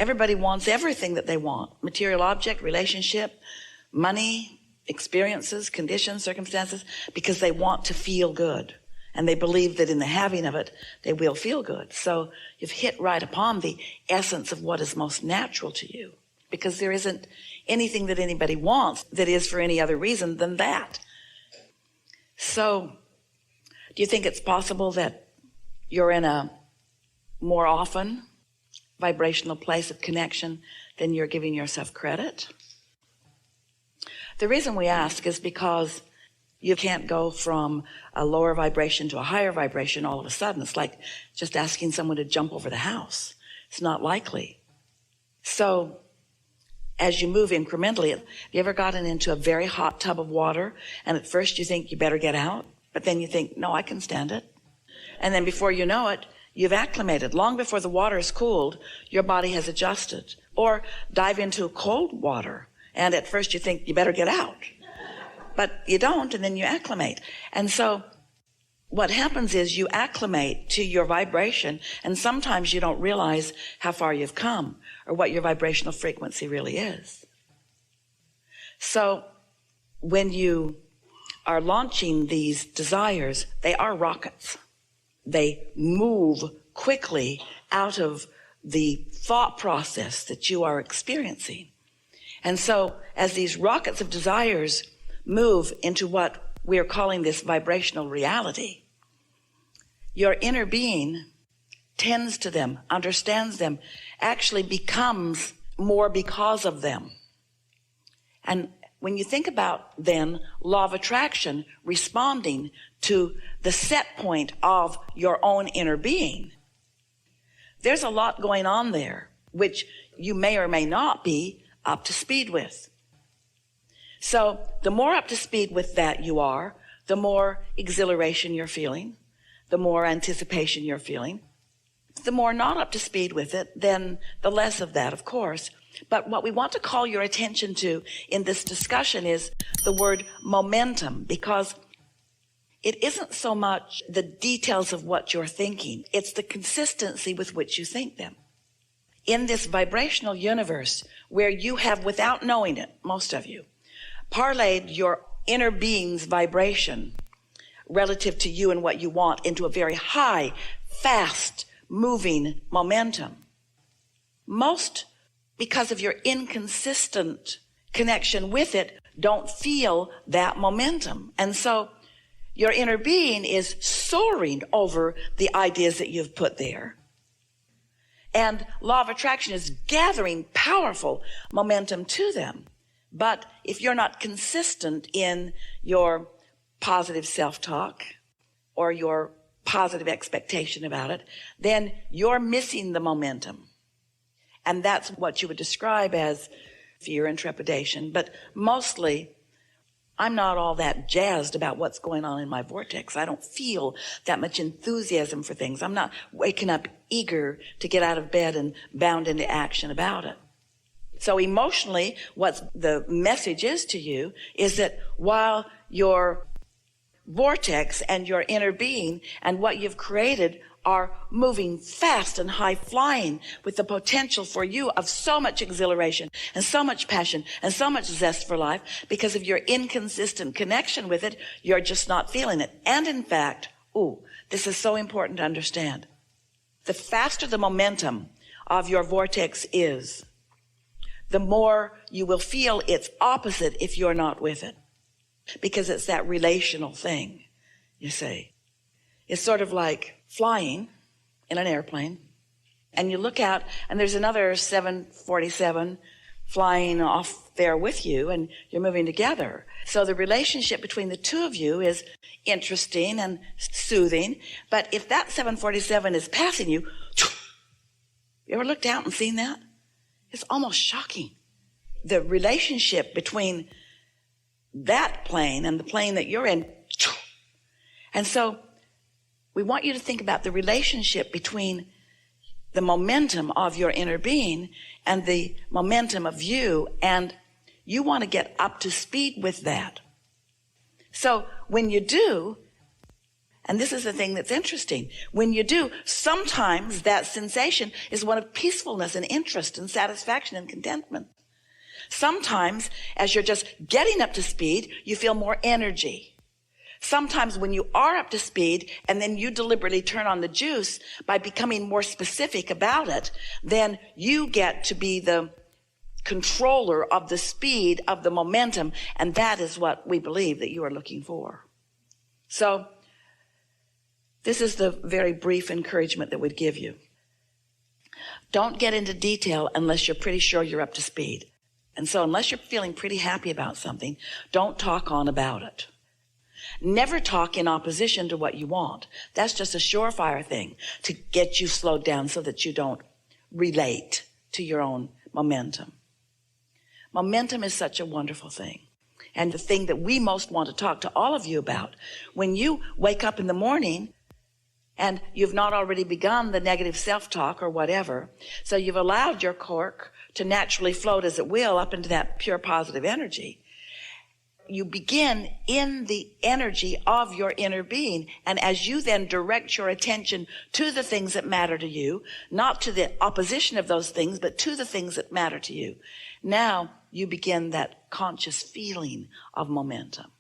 Everybody wants everything that they want. Material object, relationship, money, experiences, conditions, circumstances, because they want to feel good. And they believe that in the having of it, they will feel good. So you've hit right upon the essence of what is most natural to you, because there isn't anything that anybody wants that is for any other reason than that. So do you think it's possible that you're in a more often vibrational place of connection than you're giving yourself credit? The reason we ask is because you can't go from a lower vibration to a higher vibration all of a sudden. It's like just asking someone to jump over the house. It's not likely. So as you move incrementally, have you ever gotten into a very hot tub of water and at first you think you better get out, but then you think, no, I can stand it. And then before you know it, you've acclimated. Long before the water is cooled, your body has adjusted. Or dive into cold water and at first you think you better get out. But you don't, and then you acclimate. And so what happens is you acclimate to your vibration, and sometimes you don't realize how far you've come or what your vibrational frequency really is. So when you are launching these desires, they are rockets. They move quickly out of the thought process that you are experiencing. And so as these rockets of desires move into what we are calling this vibrational reality, your inner being tends to them, understands them, actually becomes more because of them. And when you think about then law of attraction responding to the set point of your own inner being, there's a lot going on there which you may or may not be up to speed with. So the more up to speed with that you are, the more exhilaration you're feeling, the more anticipation you're feeling. The more not up to speed with it, then the less of that, of course. But what we want to call your attention to in this discussion is the word momentum, because it isn't so much the details of what you're thinking, it's the consistency with which you think them. In this vibrational universe where you have, without knowing it, most of you, parlayed your inner being's vibration relative to you and what you want into a very high, fast moving momentum. Most, because of your inconsistent connection with it, don't feel that momentum. And so your inner being is soaring over the ideas that you've put there. And law of attraction is gathering powerful momentum to them. But if you're not consistent in your positive self-talk or your positive expectation about it, then you're missing the momentum. And that's what you would describe as fear and trepidation. But mostly, I'm not all that jazzed about what's going on in my vortex. I don't feel that much enthusiasm for things. I'm not waking up eager to get out of bed and bound into action about it. So emotionally, what the message is to you is that while your vortex and your inner being and what you've created are moving fast and high flying with the potential for you of so much exhilaration and so much passion and so much zest for life, because of your inconsistent connection with it, you're just not feeling it. And in fact, this is so important to understand. The faster the momentum of your vortex is, the more you will feel its opposite if you're not with it. Because it's that relational thing, you see. It's sort of like flying in an airplane, and you look out, and there's another 747 flying off there with you, and you're moving together. So the relationship between the two of you is interesting and soothing. But if that 747 is passing you, you ever looked out and seen that? It's almost shocking. The relationship between that plane and the plane that you're in. And so we want you to think about the relationship between the momentum of your inner being and the momentum of you, and you want to get up to speed with that. So when you do, And this is the thing that's interesting. When you do, sometimes that sensation is one of peacefulness and interest and satisfaction and contentment. Sometimes, as you're just getting up to speed, you feel more energy. Sometimes when you are up to speed and then you deliberately turn on the juice by becoming more specific about it, then you get to be the controller of the speed of the momentum, and that is what we believe that you are looking for. So this is the very brief encouragement that we'd give you. Don't get into detail unless you're pretty sure you're up to speed. And so unless you're feeling pretty happy about something, don't talk on about it. Never talk in opposition to what you want. That's just a surefire thing to get you slowed down so that you don't relate to your own momentum. Momentum is such a wonderful thing. And the thing that we most want to talk to all of you about, when you wake up in the morning and you've not already begun the negative self-talk or whatever, so you've allowed your cork to naturally float as it will up into that pure positive energy. You begin in the energy of your inner being. And as you then direct your attention to the things that matter to you, not to the opposition of those things, but to the things that matter to you, now you begin that conscious feeling of momentum.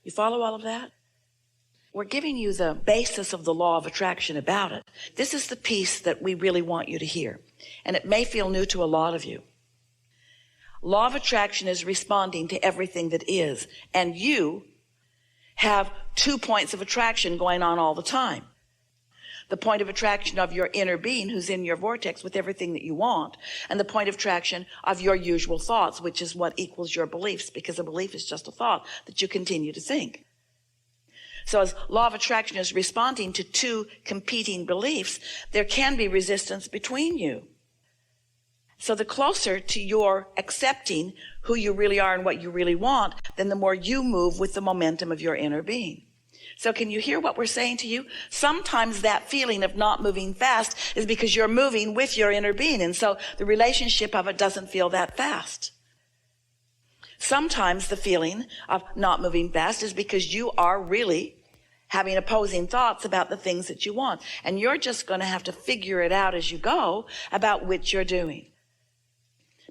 You follow all of that? We're giving you the basis of the law of attraction about it. This is the piece that we really want you to hear. And it may feel new to a lot of you. Law of attraction is responding to everything that is. And you have 2 points of attraction going on all the time. The point of attraction of your inner being, who's in your vortex with everything that you want, and the point of attraction of your usual thoughts, which is what equals your beliefs, because a belief is just a thought that you continue to think. So as law of attraction is responding to 2 competing beliefs, there can be resistance between you. So the closer to your accepting who you really are and what you really want, then the more you move with the momentum of your inner being. So can you hear what we're saying to you? Sometimes that feeling of not moving fast is because you're moving with your inner being, and so the relationship of it doesn't feel that fast. Sometimes the feeling of not moving fast is because you are really having opposing thoughts about the things that you want, and you're just going to have to figure it out as you go about which you're doing.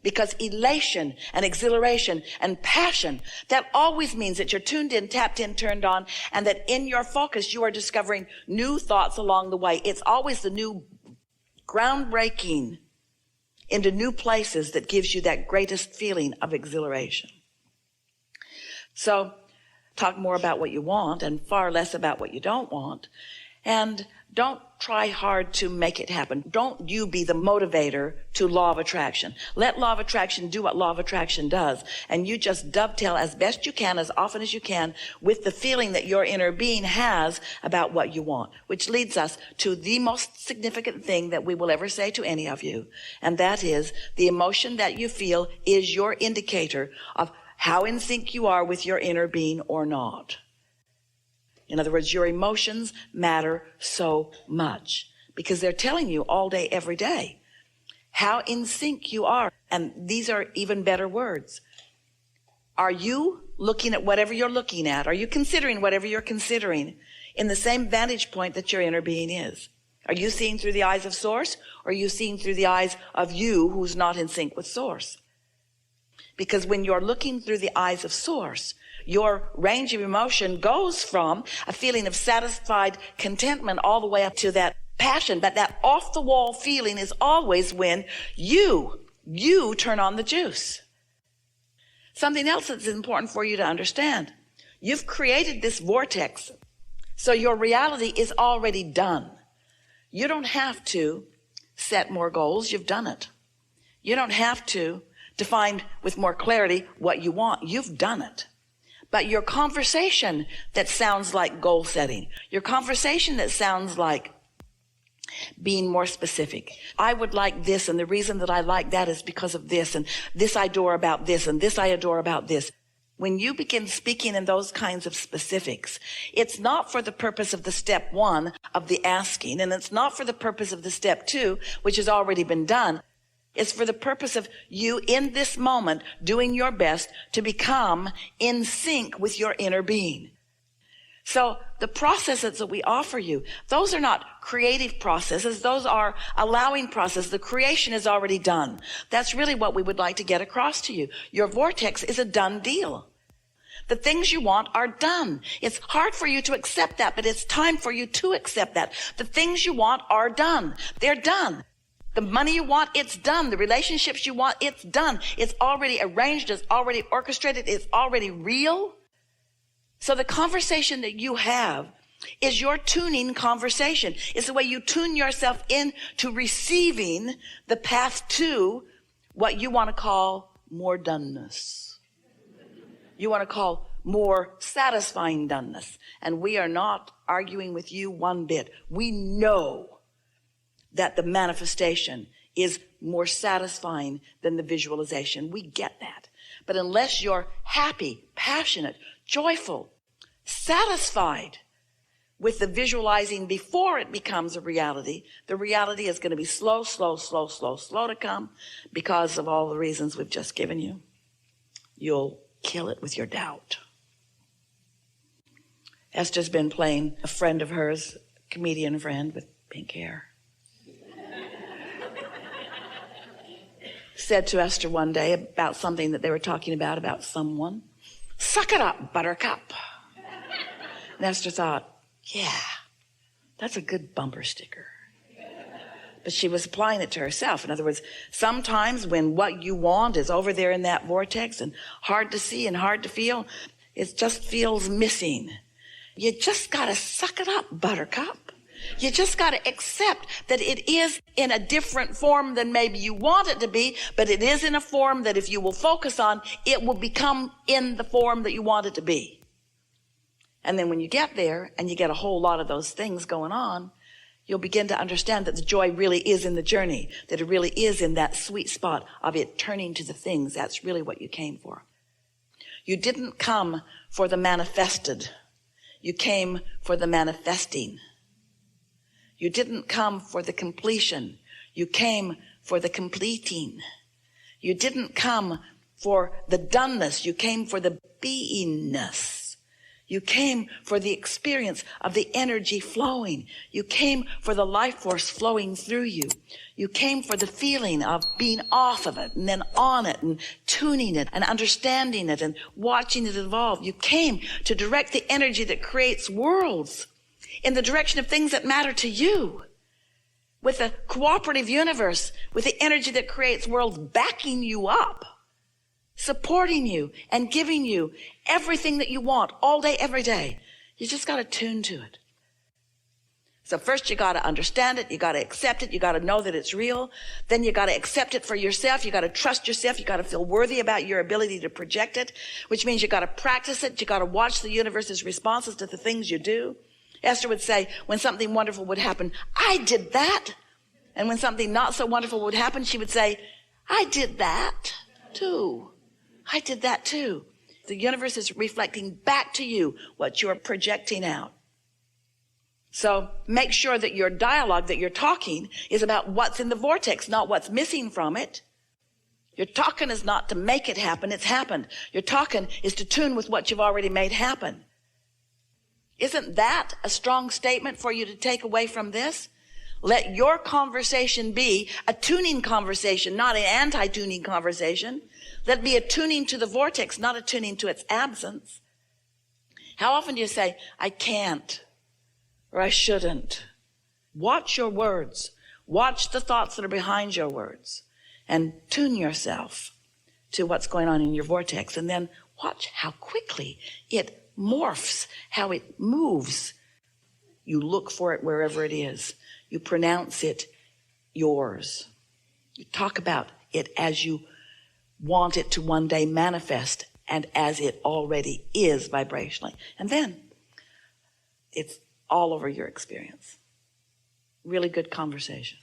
Because elation and exhilaration and passion, that always means that you're tuned in, tapped in, turned on, and that in your focus you are discovering new thoughts along the way. It's always the new groundbreaking into new places that gives you that greatest feeling of exhilaration. So talk more about what you want and far less about what you don't want. And don't try hard to make it happen. Don't you be the motivator to law of attraction. Let law of attraction do what law of attraction does. And you just dovetail as best you can, as often as you can, with the feeling that your inner being has about what you want. Which leads us to the most significant thing that we will ever say to any of you. And that is, the emotion that you feel is your indicator of how in sync you are with your inner being or not. In other words, your emotions matter so much because they're telling you all day, every day, how in sync you are. And these are even better words. Are you looking at whatever you're looking at? Are you considering whatever you're considering in the same vantage point that your inner being is? Are you seeing through the eyes of Source, or are you seeing through the eyes of you who's not in sync with Source? Because when you're looking through the eyes of Source, your range of emotion goes from a feeling of satisfied contentment all the way up to that passion. But that off-the-wall feeling is always when you turn on the juice. Something else that's important for you to understand. You've created this vortex, so your reality is already done. You don't have to set more goals. You've done it. You don't have to define with more clarity what you want. You've done it. But your conversation that sounds like goal setting, your conversation that sounds like being more specific. I would like this, and the reason that I like that is because of this, and this I adore about this, and this I adore about this. When you begin speaking in those kinds of specifics, it's not for the purpose of the step 1 of the asking, and it's not for the purpose of the step 2, which has already been done. It's for the purpose of you in this moment doing your best to become in sync with your inner being. So the processes that we offer you, those are not creative processes. Those are allowing processes. The creation is already done. That's really what we would like to get across to you. Your vortex is a done deal. The things you want are done. It's hard for you to accept that, but it's time for you to accept that. The things you want are done. They're done. The money you want, it's done. The relationships you want, it's done. It's already arranged. It's already orchestrated. It's already real. So the conversation that you have is your tuning conversation. It's the way you tune yourself into receiving the path to what you want to call more doneness. You want to call more satisfying doneness. And we are not arguing with you one bit. We know that the manifestation is more satisfying than the visualization. We get that. But unless you're happy, passionate, joyful, satisfied with the visualizing before it becomes a reality, the reality is going to be slow to come because of all the reasons we've just given you. You'll kill it with your doubt. Esther's been playing a friend of hers, comedian friend with pink hair. Said to Esther one day about something that they were talking about someone, "Suck it up, buttercup." And Esther thought, yeah, that's a good bumper sticker. But she was applying it to herself. In other words, sometimes when what you want is over there in that vortex and hard to see and hard to feel, it just feels missing. You just got to suck it up, buttercup. You just got to accept that it is in a different form than maybe you want it to be, but it is in a form that if you will focus on, it will become in the form that you want it to be. And then when you get there and you get a whole lot of those things going on, you'll begin to understand that the joy really is in the journey, that it really is in that sweet spot of it turning to the things. That's really what you came for. You didn't come for the manifested. You came for the manifesting. You didn't come for the completion. You came for the completing. You didn't come for the doneness. You came for the beingness. You came for the experience of the energy flowing. You came for the life force flowing through you. You came for the feeling of being off of it and then on it and tuning it and understanding it and watching it evolve. You came to direct the energy that creates worlds in the direction of things that matter to you, with a cooperative universe, with the energy that creates worlds backing you up, supporting you and giving you everything that you want all day, every day. You just got to tune to it. So first you got to understand it. You got to accept it. You got to know that it's real. Then you got to accept it for yourself. You got to trust yourself. You got to feel worthy about your ability to project it, which means you got to practice it. You got to watch the universe's responses to the things you do. Esther would say, when something wonderful would happen, I did that. And when something not so wonderful would happen, she would say, I did that too. I did that too. The universe is reflecting back to you what you're projecting out. So make sure that your dialogue, that you're talking, is about what's in the vortex, not what's missing from it. Your talking is not to make it happen. It's happened. Your talking is to tune with what you've already made happen. Isn't that a strong statement for you to take away from this? Let your conversation be a tuning conversation, not an anti-tuning conversation. Let it be a tuning to the vortex, not a tuning to its absence. How often do you say, I can't, or I shouldn't? Watch your words. Watch the thoughts that are behind your words and tune yourself to what's going on in your vortex. And then watch how quickly it morphs, how it moves. You look for it wherever it is. You pronounce it yours. You talk about it as you want it to one day manifest and as it already is vibrationally. And then it's all over your experience. Really good conversation.